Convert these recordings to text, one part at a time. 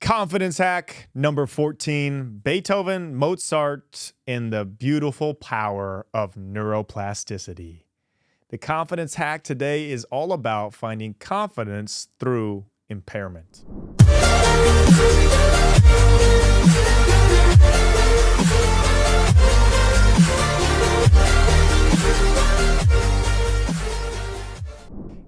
Confidence hack number 14, Beethoven, Mozart, and the beautiful power of neuroplasticity. The confidence hack today is all about finding confidence through impairment.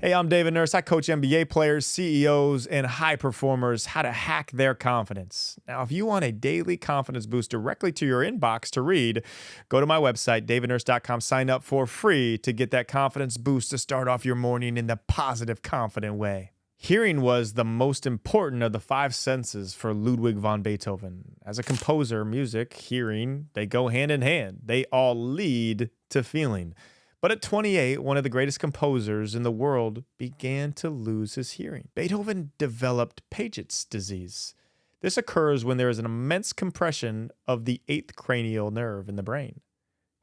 Hey, I'm David Nurse. I coach NBA players, CEOs, and high performers how to hack their confidence. Now, if you want a daily confidence boost directly to your inbox to read, go to my website, davidnurse.com, sign up for free to get that confidence boost to start off your morning in the positive, confident way. Hearing was the most important of the five senses for Ludwig van Beethoven. As a composer, music, hearing, they go hand in hand. They all lead to feeling. But at 28, one of the greatest composers in the world began to lose his hearing. Beethoven developed Paget's disease. This occurs when there is an immense compression of the eighth cranial nerve in the brain.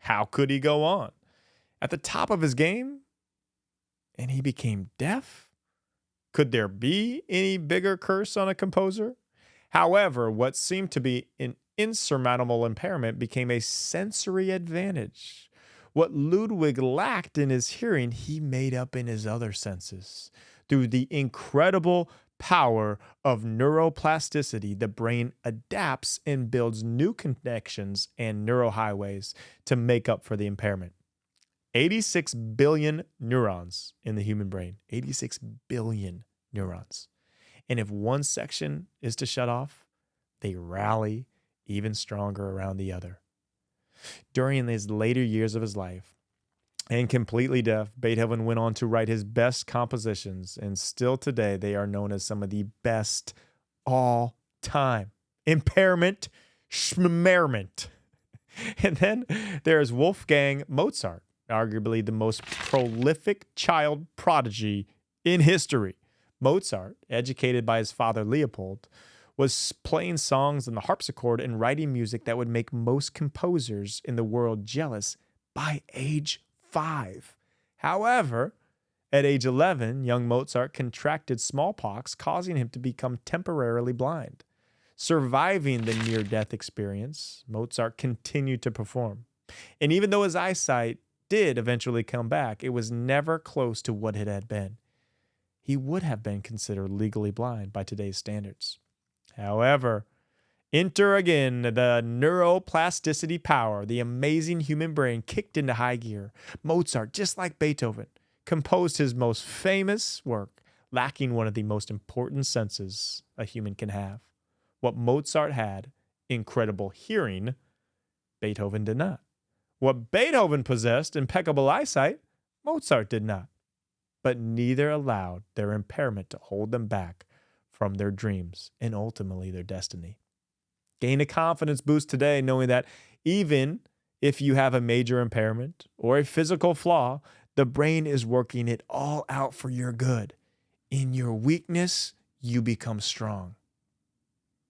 How could he go on? At the top of his game, and he became deaf? Could there be any bigger curse on a composer? However, what seemed to be an insurmountable impairment became a sensory advantage. What Ludwig lacked in his hearing, he made up in his other senses. Through the incredible power of neuroplasticity, the brain adapts and builds new connections and neurohighways to make up for the impairment. 86 billion neurons in the human brain. 86 billion neurons. And if one section is to shut off, they rally even stronger around the other. During his later years of his life, and completely deaf, Beethoven went on to write his best compositions, and still today they are known as some of the best all time. Impairment, schmerment. And then there's Wolfgang Mozart, arguably the most prolific child prodigy in history. Mozart, educated by his father Leopold, was playing songs on the harpsichord and writing music that would make most composers in the world jealous by age 5. However, at age 11, young Mozart contracted smallpox, causing him to become temporarily blind. Surviving the near-death experience, Mozart continued to perform. And even though his eyesight did eventually come back, it was never close to what it had been. He would have been considered legally blind by today's standards. However, enter again the neuroplasticity power. The amazing human brain kicked into high gear. Mozart, just like Beethoven, composed his most famous work, lacking one of the most important senses a human can have. What Mozart had, incredible hearing, Beethoven did not. What Beethoven possessed, impeccable eyesight, Mozart did not. But neither allowed their impairment to hold them back from their dreams and ultimately their destiny. Gain a confidence boost today knowing that even if you have a major impairment or a physical flaw, the brain is working it all out for your good. In your weakness, you become strong.